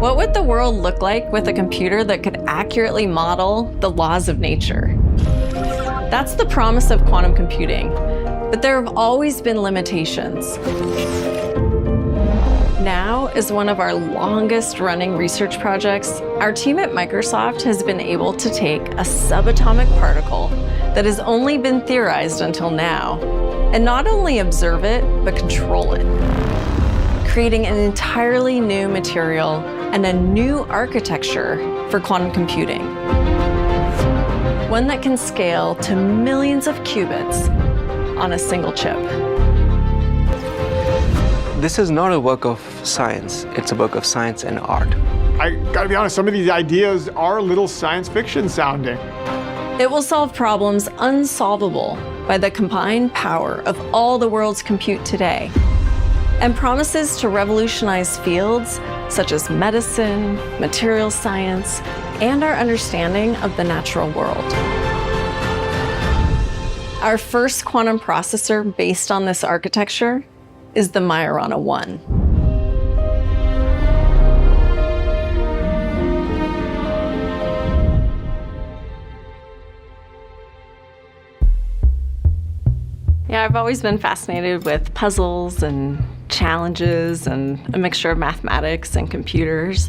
What would the world look like with a computer that could accurately model the laws of nature? That's the promise of quantum computing, but there have always been limitations. Now is one of our longest running research projects. Our team at Microsoft has been able to take a subatomic particle that has only been theorized until now, and not only observe it, but control it, creating an entirely new material and a new architecture for quantum computing. One that can scale to millions of qubits on a single chip. This is not a work of science, it's a work of science and art. I gotta be honest, some of these ideas are a little science fiction sounding. It will solve problems unsolvable by the combined power of all the world's compute today, and promises to revolutionize fields such as medicine, materials science, and our understanding of the natural world. Our first quantum processor based on this architecture is the Majorana 1. Yeah, I've always been fascinated with puzzles and challenges and a mixture of mathematics and computers.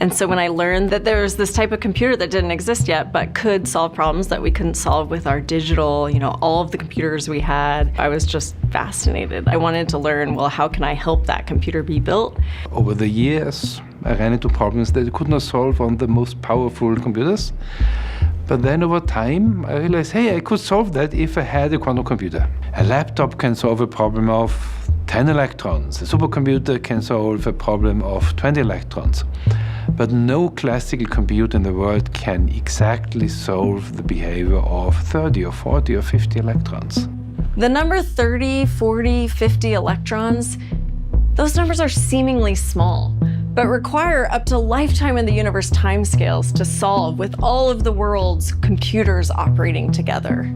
And so when I learned that there was this type of computer that didn't exist yet, but could solve problems that we couldn't solve with our digital, all of the computers we had, I was just fascinated. I wanted to learn, well, how can I help that computer be built? Over the years, I ran into problems that I could not solve on the most powerful computers. But then over time, I realized, hey, I could solve that if I had a quantum computer. A laptop can solve a problem of 10 electrons. A supercomputer can solve a problem of 20 electrons. But no classical computer in the world can exactly solve the behavior of 30 or 40 or 50 electrons. The number 30, 40, 50 electrons, those numbers are seemingly small, but require up to lifetime in the universe timescales to solve with all of the world's computers operating together.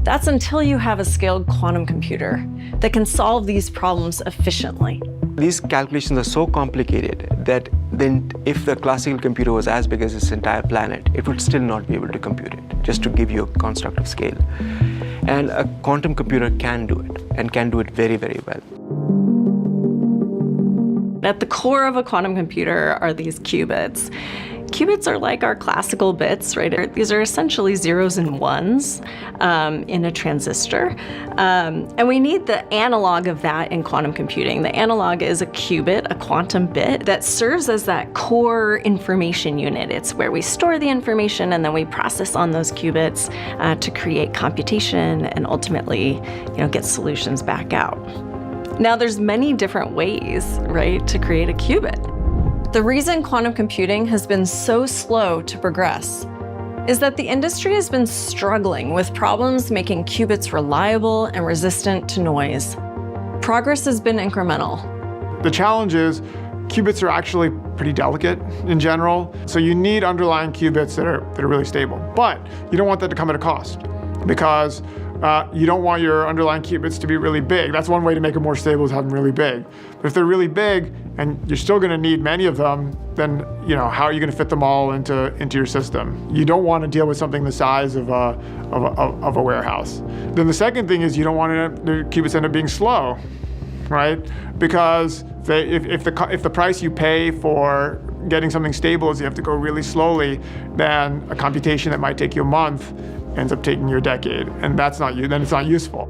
That's until you have a scaled quantum computer that can solve these problems efficiently. These calculations are so complicated that then if the classical computer was as big as this entire planet, it would still not be able to compute it, just to give you a construct of scale. And a quantum computer can do it, and can do it very, very well. At the core of a quantum computer are these qubits. Qubits are like our classical bits, right? These are essentially zeros and ones in a transistor. And we need the analog of that in quantum computing. The analog is a qubit, a quantum bit, that serves as that core information unit. It's where we store the information and then we process on those qubits to create computation and ultimately, get solutions back out. Now, there's many different ways, right, to create a qubit. The reason quantum computing has been so slow to progress is that the industry has been struggling with problems making qubits reliable and resistant to noise. Progress has been incremental. The challenge is qubits are actually pretty delicate in general, so you need underlying qubits that are really stable. But you don't want that to come at a cost, because you don't want your underlying qubits to be really big. That's one way to make them more stable, is have them really big. But if they're really big and you're still going to need many of them, then how are you going to fit them all into your system? You don't want to deal with something the size of a warehouse. Then the second thing is you don't want the qubits end up being slow, right? Because if the price you pay for getting something stable is you have to go really slowly, then a computation that might take you a month ends up taking you a decade, and then it's not useful.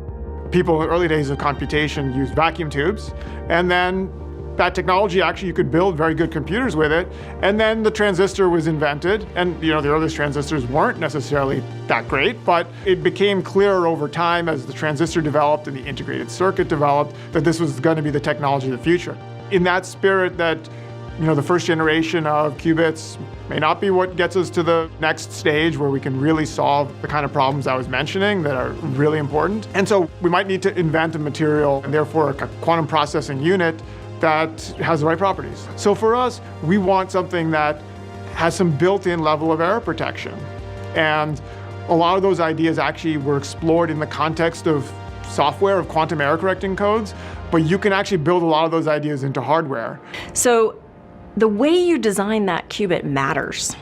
People in the early days of computation used vacuum tubes, and then that technology, actually you could build very good computers with it, and then the transistor was invented, and the earliest transistors weren't necessarily that great, but it became clearer over time as the transistor developed and the integrated circuit developed that this was going to be the technology of the future. In that spirit that the first generation of qubits may not be what gets us to the next stage where we can really solve the kind of problems I was mentioning that are really important. And so we might need to invent a material and therefore a quantum processing unit that has the right properties. So for us, we want something that has some built-in level of error protection. And a lot of those ideas actually were explored in the context of software, of quantum error correcting codes, but you can actually build a lot of those ideas into hardware. So the way you design that qubit matters.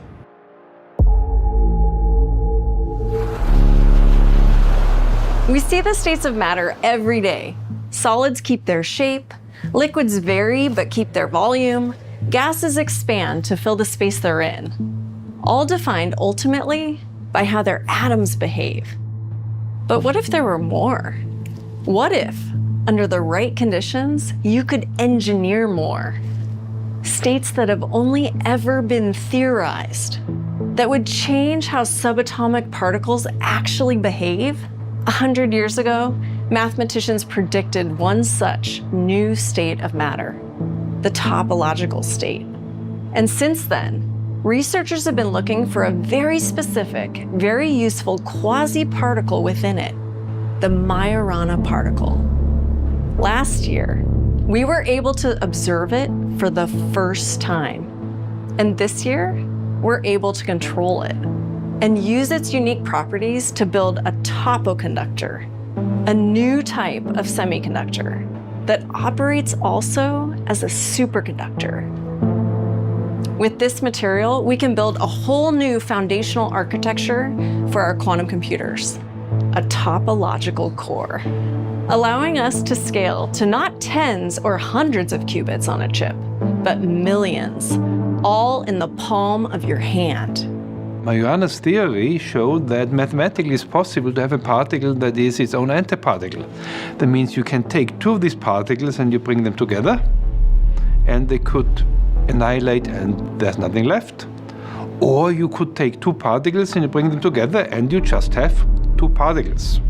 We see the states of matter every day. Solids keep their shape, liquids vary but keep their volume, gases expand to fill the space they're in, all defined ultimately by how their atoms behave. But what if there were more? What if, under the right conditions, you could engineer more? States that have only ever been theorized, that would change how subatomic particles actually behave? 100 years ago, mathematicians predicted one such new state of matter, the topological state. And since then, researchers have been looking for a very specific, very useful quasi-particle within it, the Majorana particle. Last year, we were able to observe it for the first time. And this year, we're able to control it and use its unique properties to build a topoconductor, a new type of semiconductor that operates also as a superconductor. With this material, we can build a whole new foundational architecture for our quantum computers, a topological core, allowing us to scale to not tens or hundreds of qubits on a chip, but millions, all in the palm of your hand. Majorana's theory showed that mathematically it's possible to have a particle that is its own antiparticle. That means you can take two of these particles and you bring them together, and they could annihilate and there's nothing left. Or you could take two particles and you bring them together and you just have two particles.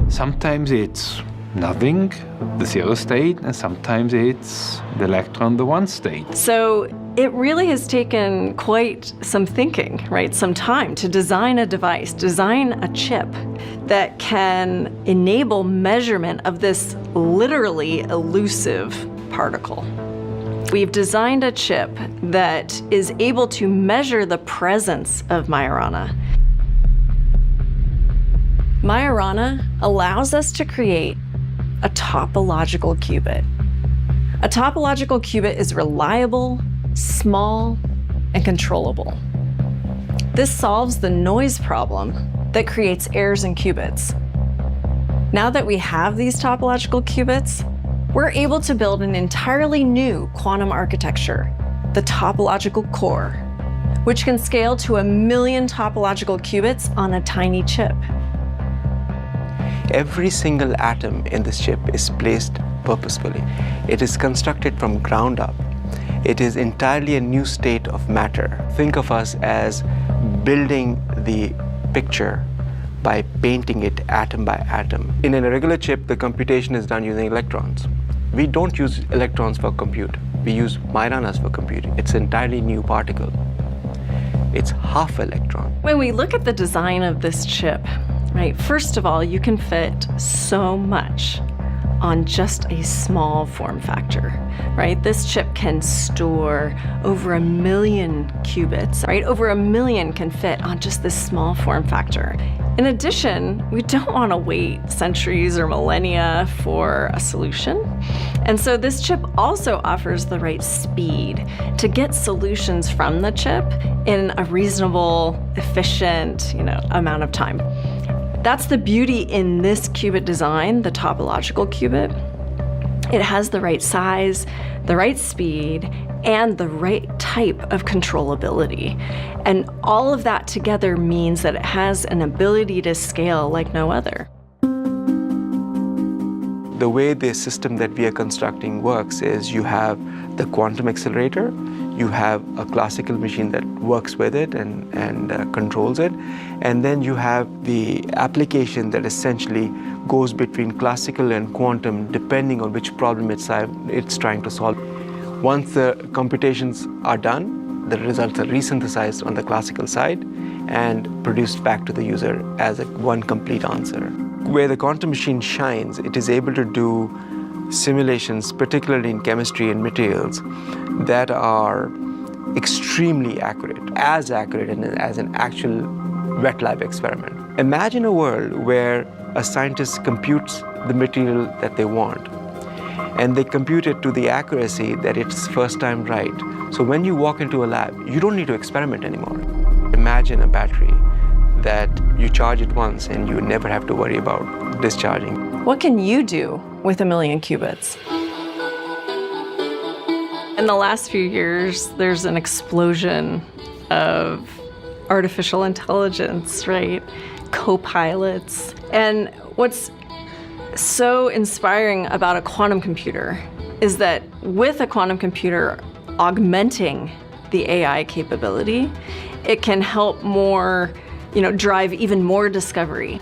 Sometimes it's nothing, the zero state, and sometimes it's the electron, the one state. So it really has taken quite some thinking, right? Some time to design a device, design a chip that can enable measurement of this literally elusive particle. We've designed a chip that is able to measure the presence of Majorana. Majorana allows us to create a topological qubit. A topological qubit is reliable, small, and controllable. This solves the noise problem that creates errors in qubits. Now that we have these topological qubits, we're able to build an entirely new quantum architecture, the topological core, which can scale to 1 million topological qubits on a tiny chip. Every single atom in this chip is placed purposefully. It is constructed from ground up. It is entirely a new state of matter. Think of us as building the picture by painting it atom by atom. In a regular chip, the computation is done using electrons. We don't use electrons for compute. We use Majoranas for computing. It's an entirely new particle. It's half electron. When we look at the design of this chip, right, first of all, you can fit so much on just a small form factor, right? This chip can store over 1 million qubits, right? Over 1 million can fit on just this small form factor. In addition, we don't want to wait centuries or millennia for a solution. And so this chip also offers the right speed to get solutions from the chip in a reasonable, efficient, amount of time. That's the beauty in this qubit design, the topological qubit. It has the right size, the right speed, and the right type of controllability. And all of that together means that it has an ability to scale like no other. The way the system that we are constructing works is you have the quantum accelerator, you have a classical machine that works with it and controls it, and then you have the application that essentially goes between classical and quantum depending on which problem it's trying to solve. Once the computations are done, the results are resynthesized on the classical side and produced back to the user as one complete answer. Where the quantum machine shines, it is able to do simulations, particularly in chemistry and materials, that are extremely accurate as an actual wet lab experiment. Imagine a world where a scientist computes the material that they want, and they compute it to the accuracy that it's first time right. So when you walk into a lab, you don't need to experiment anymore. Imagine a battery that you charge it once and you never have to worry about discharging. What can you do with 1 million qubits? In the last few years, there's an explosion of artificial intelligence, right? Co-pilots. And what's so inspiring about a quantum computer is that with a quantum computer augmenting the AI capability, it can help more, drive even more discovery.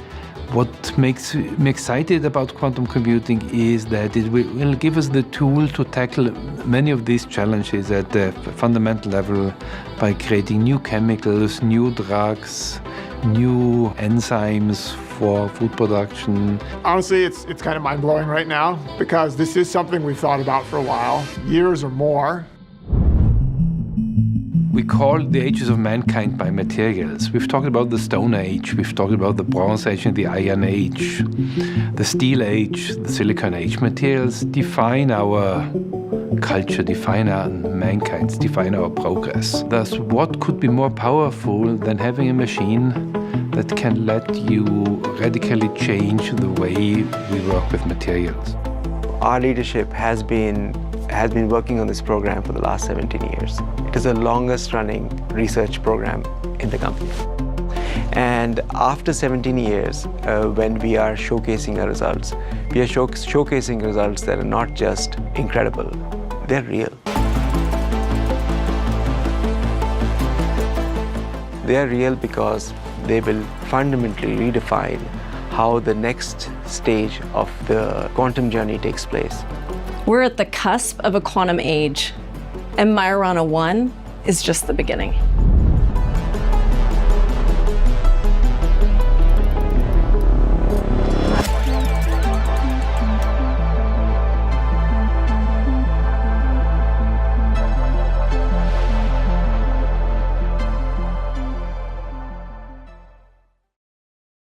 What makes me excited about quantum computing is that it will give us the tool to tackle many of these challenges at the fundamental level by creating new chemicals, new drugs, new enzymes for food production. Honestly, it's kind of mind-blowing right now because this is something we've thought about for a while, years or more. We call the ages of mankind by materials. We've talked about the Stone Age, we've talked about the Bronze Age and the Iron Age, the Steel Age, the Silicon Age. Materials define our culture, define our mankind, define our progress. Thus, what could be more powerful than having a machine that can let you radically change the way we work with materials? Our leadership has been working on this program for the last 17 years. It is the longest running research program in the company. And after 17 years, when we are showcasing our results, we are showcasing results that are not just incredible, they're real. They are real because they will fundamentally redefine how the next stage of the quantum journey takes place. We're at the cusp of a quantum age, and Majorana 1 is just the beginning.